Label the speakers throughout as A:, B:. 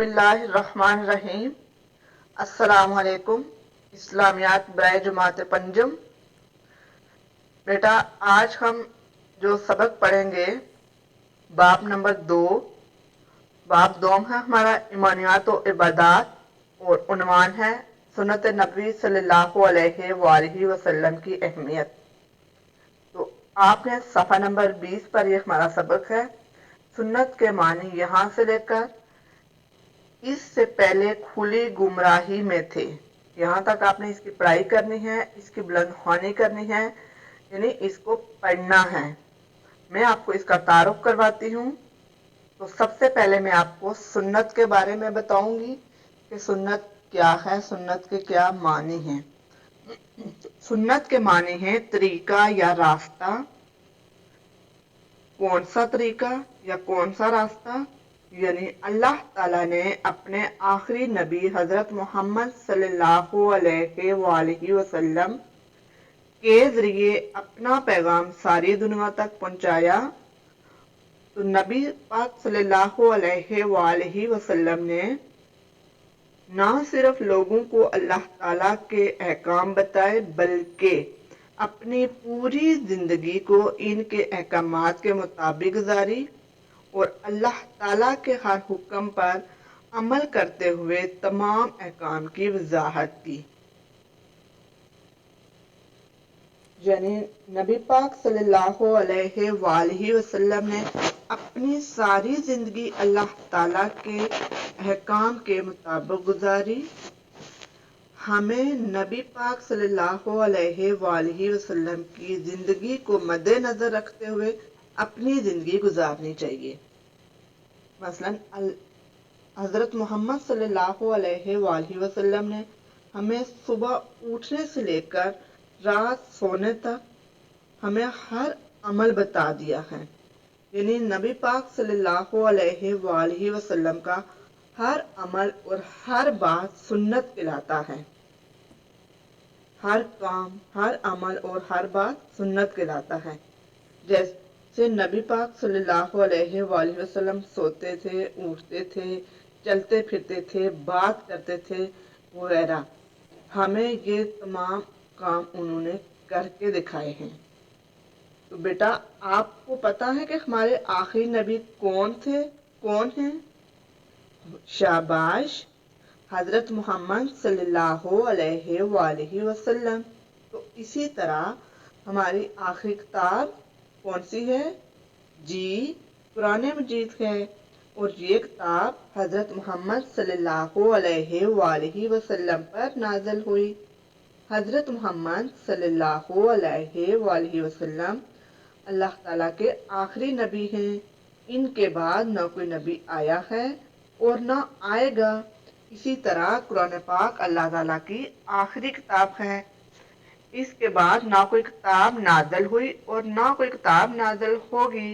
A: बिस्मिल्लाहिर्रहमानिर्रहीम। अस्सलाम वालेकुम। इस्लामियात ब्राय जमात पंजम। बेटा, आज हम जो सबक पढ़ेंगे बाब नंबर 2। बाब 2 है हमारा ईमानियात और इबादात और उन्वान है सुन्नत नबी सल्लल्लाहु अलैहि वसल्लम की अहमियत। तो आपने सफ़ा नंबर 20 पर ये हमारा सबक है। सुन्नत के मानी यहाँ से लेकर इससे पहले खुली गुमराही में थे, यहाँ तक आपने इसकी पढ़ाई करनी है, इसकी बुलंद ख्वानी करनी है, यानी इसको पढ़ना है। मैं आपको इसका तारुफ करवाती हूँ। तो सबसे पहले मैं आपको सुन्नत के बारे में बताऊंगी कि सुन्नत क्या है, सुन्नत के क्या मानी हैं। सुन्नत के मानी हैं तरीका या रास्ता। कौन सा तरीका या कौन सा रास्ता? यानी अल्लाह ताला ने अपने आखिरी नबी हजरत मोहम्मद सल्लल्लाहु अलैहि वसल्लम के जरिए अपना पैगाम सारी दुनिया तक पहुंचाया। तो नबी पाक सल्लल्लाहु अलैहि वसल्लम ने ना सिर्फ लोगों को अल्लाह ताला के अहकाम बताए, बल्कि अपनी पूरी जिंदगी को इनके अहकामात के मुताबिक गुजारी और अल्लाह ताला के हर हुक्म पर अमल करते हुए तमाम अहकाम की वजाहत की। यानी नबी पाक सल्लल्लाहु अलैहि वसल्लम ने अपनी सारी जिंदगी अल्लाह ताला के अहकाम के मुताबिक गुजारी। हमें नबी पाक सल्लल्लाहु अलैहि वसल्लम की जिंदगी को मद्देनजर रखते हुए अपनी जिंदगी गुजारनी चाहिए। मसलन हजरत मोहम्मद सल्लल्लाहु अलैहि वसल्लम ने हमें सुबह उठने से लेकर रात सोने तक हमें हर अमल बता दिया है। यानी नबी पाक सल्लल्लाहु अलैहि वसल्लम का हर अमल और हर बात सुन्नत कहलाता है। हर काम, हर अमल और हर बात सुन्नत कहलाता है। जैसे नबी पाक सल्लल्लाहु अलैहि वसल्लम सोते थे, उठते थे, चलते फिरते थे, बात करते थे वगैरह, हमें ये तमाम काम उन्होंने करके दिखाए हैं। तो बेटा, आपको पता है कि हमारे आखिरी नबी कौन थे, कौन हैं? शाबाश, हजरत मोहम्मद सल्लल्लाहु अलैहि वसल्लम। तो इसी तरह हमारी आखिरी किताब कौन सी है? जी, कुरान मजीद है। और ये किताब हजरत मोहम्मद सल्लल्लाहु अलैहि वसल्लम पर नाज़िल हुई। हजरत मोहम्मद सल्लल्लाहु अलैहि वसल्लम अल्लाह ताला के आखिरी नबी हैं। इनके बाद ना कोई नबी आया है और ना आएगा। इसी तरह कुरान पाक अल्लाह ताला की आखिरी किताब है। इसके बाद ना कोई किताब नाज़िल हुई और ना कोई किताब नाज़िल होगी।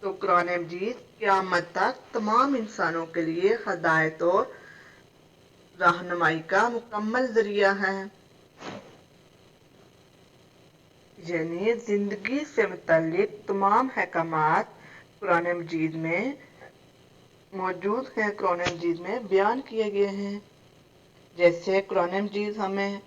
A: तो कुरान मजीद क़यामत तक तमाम इंसानों के लिए हदायत और रहनुमाई का मुकम्मल जरिया है। यानी जिंदगी से मुतल्लिक तमाम अहकामात कुरान मजीद में मौजूद हैं, कुरान मजीद में बयान किए गए हैं। जैसे कुरान मजीद हमें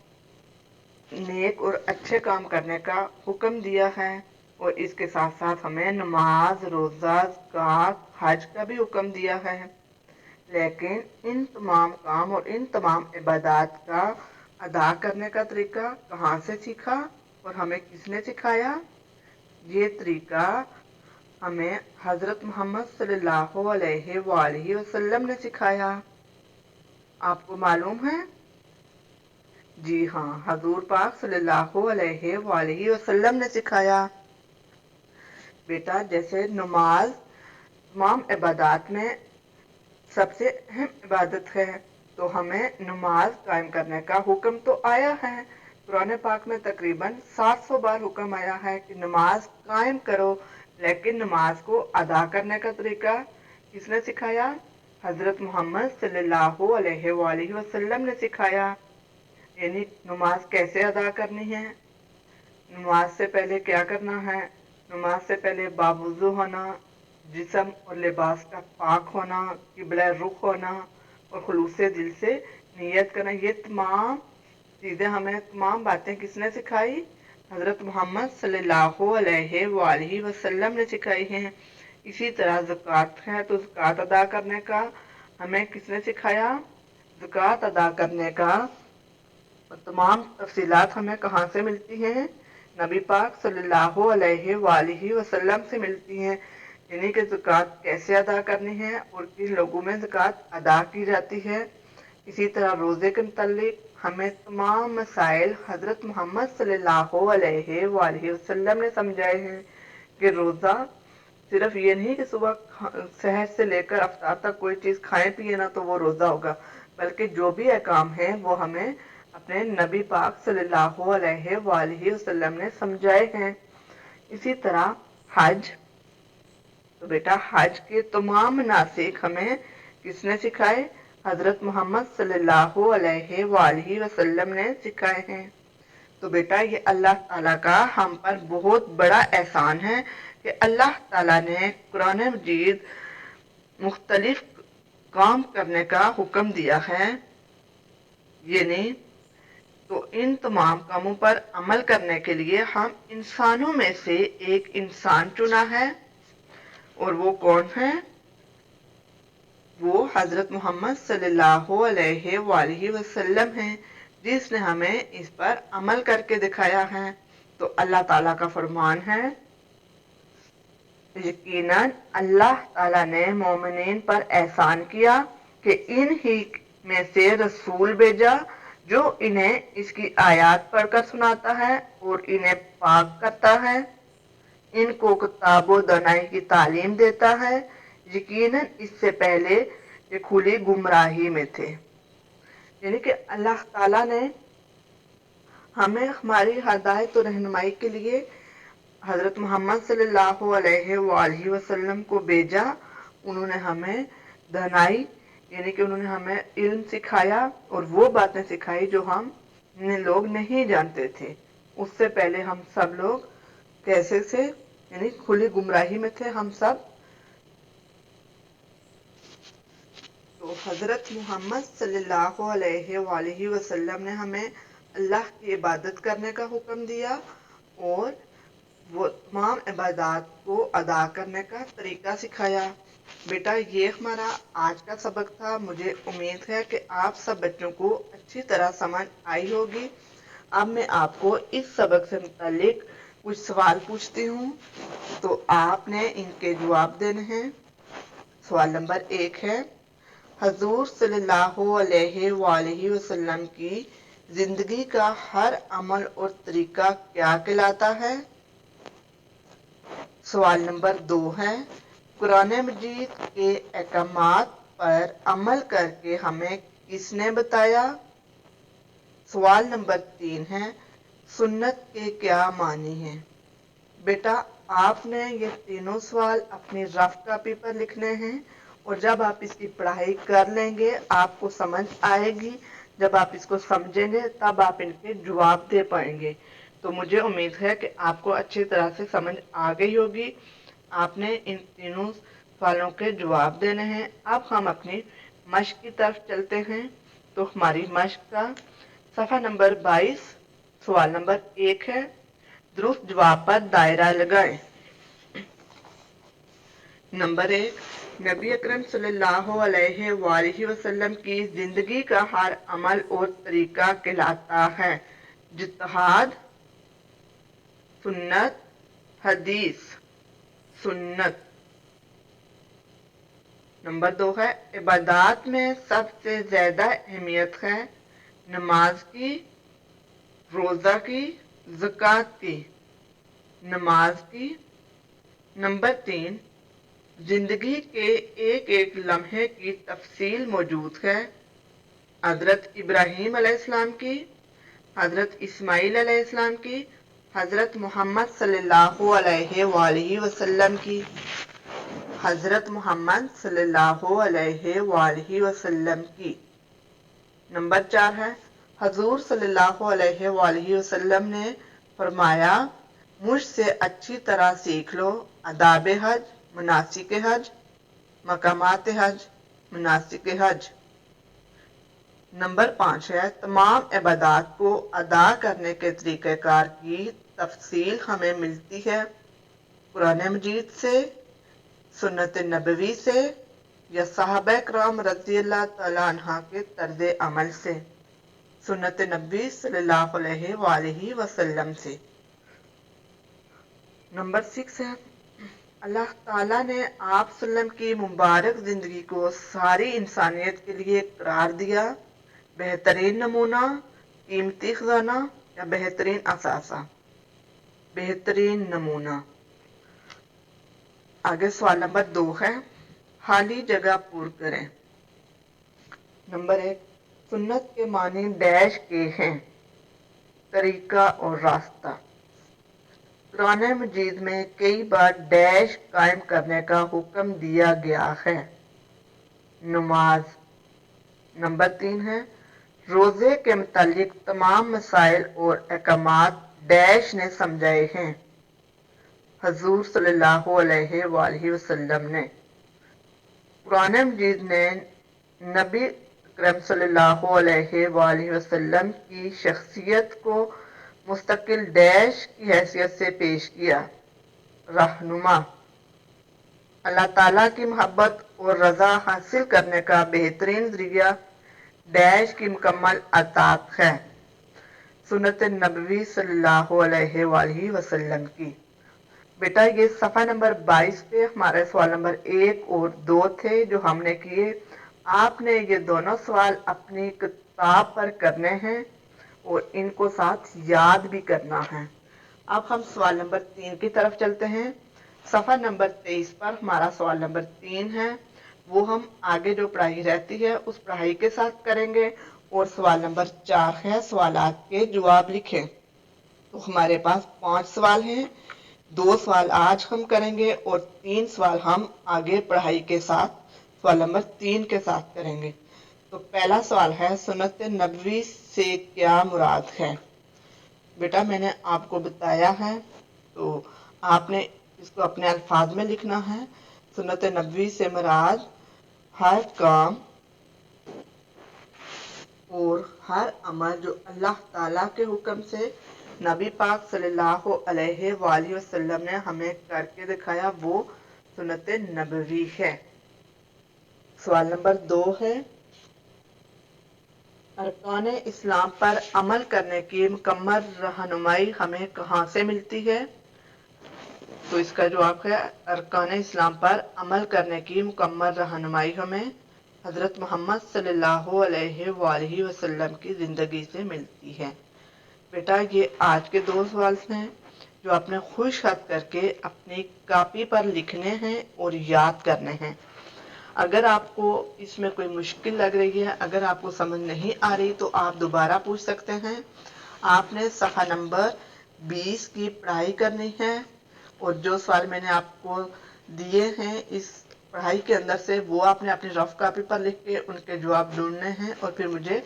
A: नेक और अच्छे काम करने का हुक्म दिया है और इसके साथ साथ हमें नमाज, रोज़ा, ज़कात, हज का भी हुक्म दिया है। लेकिन इन तमाम काम और इन तमाम इबादत का अदा करने का तरीका कहाँ से सीखा और हमें किसने सिखाया? ये तरीका हमें हजरत मोहम्मद सल्लल्लाहु अलैहि वसल्लम ने सिखाया। आपको मालूम है? जी हाँ, हजूर पाक सल्लल्लाहु अलैहि वसल्लम ने सिखाया। बेटा, जैसे नमाज तमाम इबादत में सबसे अहम इबादत है, तो हमें नमाज कायम करने का हुक्म तो आया है। कुरान पाक में तकरीबन 700 बार हुक्म आया है कि नमाज कायम करो, लेकिन नमाज को अदा करने का तरीका किसने सिखाया? हजरत मोहम्मद सल्लल्लाहु अलैहि वसल्लम ने सिखाया। यानी नमाज कैसे अदा करनी है, नमाज से पहले क्या करना है? नमाज से पहले बावुज़ू होना, जिस्म और लिबास का पाक होना, किबला रुख होना और खुलूस दिल से नियत करना। ये तमाम चीज़ें हमें, तमाम बातें किसने सिखाई? हज़रत मोहम्मद सल्लल्लाहु अलैहि वसल्लम ने सिखाई हैं। इसी तरह ज़कात है तो ज़कात अदा करने का हमें किसने सिखाया? ज़कात अदा करने का तमाम तफसीलात हमें कहाँ से मिलती हैं? नबी पाक सल्लल्लाहु अलैहि वसल्लम से मिलती हैं। यानी कि ज़कात कैसे अदा करनी है और किन लोगों में ज़कात अदा की जाती है। इसी तरह रोज़े के मुतालिक हमें तमाम मसाइल हज़रत मोहम्मद सल्लल्लाहु अलैहि वसल्लम ने समझाए हैं कि रोज़ा सिर्फ ये नहीं कि सुबह सहर से लेकर अफ्तार तक कोई चीज़ खाएं पिए ना तो वो रोज़ा होगा, बल्कि जो भी अहकाम है वो हमें अपने नबी पाक सल्लल्लाहु अलैहि वसल्लम ने समझाए हैं। इसी तरह हज, तो बेटा हज के तमाम मनासिक हमें किसने सिखाए? हज़रत मोहम्मद सल्लल्लाहु अलैहि वसल्लम ने सिखाए हैं। तो बेटा ये अल्लाह ताला का हम पर बहुत बड़ा एहसान है कि अल्लाह ताला ने कुरान मजीद मुख्तलिफ काम करने का हुक्म दिया है। ये नहीं तो इन तमाम कामों पर अमल करने के लिए हम इंसानों में से एक इंसान चुना है, और वो कौन है? वो हज़रत मोहम्मद सल्लल्लाहु अलैहि वसल्लम हैं, जिसने हमें इस पर अमल करके दिखाया है। तो अल्लाह ताला का फरमान है, यकीनन अल्लाह ताला ने मोमिनीन पर एहसान किया कि इन ही में से रसूल भेजा जो इन्हें इसकी आयत पढ़कर सुनाता है और इन्हें पाक करता है, इनको किताब व दानाई की तालीम देता है। यकीनन इससे पहले ये खुली गुमराही में थे। यानी कि अल्लाह ताला ने हमें हमारी हदायत और रहनुमाई के लिए हज़रत मोहम्मद सल्लल्लाहु अलैहि वसल्लम को भेजा। उन्होंने हमें दानाई यानी कि उन्होंने हमें इल्म सिखाया और वो बातें सिखाई जो हम लोग नहीं जानते थे। उससे पहले हम सब लोग कैसे से यानी खुली गुमराही में थे हम सब। तो हज़रत मोहम्मद सल्लल्लाहु अलैहि वसल्लम ने हमें अल्लाह की इबादत करने का हुक्म दिया और वो तमाम इबादत को अदा करने का तरीका सिखाया। बेटा ये हमारा आज का सबक था। मुझे उम्मीद है कि आप सब बच्चों को अच्छी तरह समझ आई होगी। अब मैं आपको इस सबक से मुतालिक कुछ सवाल पूछती हूँ, तो आपने इनके जवाब देने हैं। सवाल नंबर 1 है, हजूर सल्लल्लाहु अलैहि वसल्लम की जिंदगी का हर अमल और तरीका क्या कहलाता है? सवाल नंबर 2 है, कुरान मजीद के अहकामात पर अमल करके हमें किसने बताया? सवाल नंबर 3 है, सुन्नत के क्या मानी हैं? बेटा आपने ये तीनों सवाल अपनी रफ कॉपी पर लिखने हैं और जब आप इसकी पढ़ाई कर लेंगे आपको समझ आएगी। जब आप इसको समझेंगे तब आप इनके जवाब दे पाएंगे। तो मुझे उम्मीद है कि आपको अच्छी तरह से समझ आ गई होगी। आपने इन तीनों सवालों के जवाब देने हैं। अब हम अपनी मश्क की तरफ चलते हैं। तो हमारी मश्क का सफ़ा नंबर 22 सवाल नंबर 1 है, दुरुस्त जवाब पर दायरा लगाएं। नंबर 1, नबी अकरम सल्लल्लाहु अलैहि वसल्लम की जिंदगी का हर अमल और तरीका कहलाता है जित्हाद, सुन्नत, हदीस, सुन्नत। नंबर 2 है, इबादत में सबसे ज्यादा अहमियत है नमाज की, रोजा की, ज़कात की। नमाज की। नंबर 3, जिंदगी के एक एक लम्हे की तफसील मौजूद है हज़रत इब्राहीम अलैहिस्सलाम की, हज़रत इस्माइल अलैहिस्सलाम की, हज़रत मोहम्मद सल्लल्लाहु अलैहि वसल्लम की, हज़रत मोहम्मद सल्लल्लाहु अलैहि वसल्लम की। नंबर 4 है, हजूर सल्लल्लाहु अलैहि वसल्लम ने फरमाया, मुझसे अच्छी तरह सीख लो आदाब हज, मनासिक हज, मकामात हज, मनासिक हज। नंबर 5 है, तमाम इबादत को अदा करने के तरीक़ेकार की तफसील हमें मिलती है कुरान मजीद से, सुन्नत नबवी से या सहाबा किराम रज़ियल्लाहु तआला अन्हा के तर्ज़ अमल से, सुन्नत नबी सल्लल्लाहु अलैहि वसल्लम से। नंबर 6 है, अल्लाह ताला ने आप सल्लम की मुबारक ज़िंदगी को सारी इंसानियत के लिए करार दिया, बेहतरीन नमूना, कीमती खजाना या बेहतरीन असासा। बेहतरीन नमूना। आगे सवाल नंबर 2 है, खाली जगह पूर करें। नंबर 1, सुन्नत के मानी डैश के हैं, तरीका और रास्ता। कुरान मजीद में कई बार डैश कायम करने का हुक्म दिया गया है। नमाज। नंबर 3 है, रोजे के मुतालिक तमाम मसाइल और अहकामात डैश ने समझाए हैं, हजूर सल्लल्लाहु अलैहि वसल्लम ने। कुरान मजीद ने नबी अकरम सल्लल्लाहु अलैहि वसल्लम की शख्सियत को मुस्तकिल डैश की हैसियत से पेश किया, रहनुमा। अल्लाह ताला की मोहब्बत और रज़ा हासिल करने का बेहतरीन ज़रिया डैश की मुकम्मल अताअत है, सुन्नत नबवी सल्लल्लाहु अलैहि वसल्लम की। बेटा ये सफ़ा नंबर 22 पे हमारे सवाल नंबर 1 और 2 थे जो हमने किए। आपने ये दोनों सवाल अपनी किताब पर करने हैं और इनको साथ याद भी करना है। अब हम सवाल नंबर 3 की तरफ चलते हैं। सफ़ा नंबर 23 पर हमारा सवाल नंबर 3 है, वो हम आगे जो पढ़ाई रहती है उस पढ़ाई के साथ करेंगे। और सवाल नंबर 4 है, सवालात के जवाब लिखें। तो हमारे पास 5 सवाल हैं, 2 सवाल आज हम करेंगे और 3 सवाल हम आगे पढ़ाई के साथ सवाल नंबर 3 के साथ करेंगे। तो पहला सवाल है, सुन्नत नबवी से क्या मुराद है। बेटा मैंने आपको बताया है तो आपने इसको अपने अल्फाज में लिखना है। सुन्नत नबवी से मुराद हर काम और हर अमल जो अल्लाह ताला के हुक्म से नबी पाक सल्लल्लाहु अलैहि वसल्लम ने हमें करके दिखाया, वो सुन्नत नबवी है। सवाल नंबर 2 है, अरकान इस्लाम पर अमल करने की मुकम्मल रहनुमाई हमें कहाँ से मिलती है। तो इसका जवाब है, अरकान इस्लाम पर अमल करने की मुकम्मल रहनुमाई हमें हज़रत मोहम्मद सल्लल्लाहु अलैहि वसल्लम की ज़िंदगी से मिलती है। बेटा ये आज के 2 सवाल हैं जो आपने खुश खत करके अपनी कॉपी पर लिखने हैं और याद करने हैं। अगर आपको इसमें कोई मुश्किल लग रही है, अगर आपको समझ नहीं आ रही तो आप दोबारा पूछ सकते हैं। आपने सफ़ा नंबर 20 की पढ़ाई करनी है और जो सवाल मैंने आपको दिए हैं इस पढ़ाई के अंदर से वो आपने अपनी रफ कॉपी पर लिख के उनके जवाब ढूंढने हैं और फिर मुझे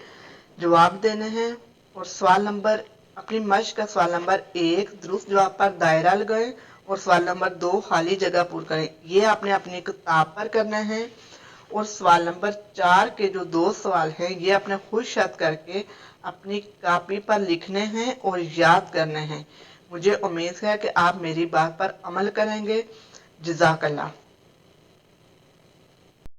A: जवाब देने हैं। और सवाल नंबर अपनी मश्क का सवाल नंबर 1 दुरुस्त जवाब पर दायरा लगाएं और सवाल नंबर 2 खाली जगह पूर करें। ये आपने अपनी किताब पर करना है। और सवाल नंबर 4 के जो 2 सवाल हैं ये अपने खुद शत करके अपनी कॉपी पर लिखने हैं और याद करने हैं। मुझे उम्मीद है कि आप मेरी बात पर अमल करेंगे। जज़ाकल्लाह।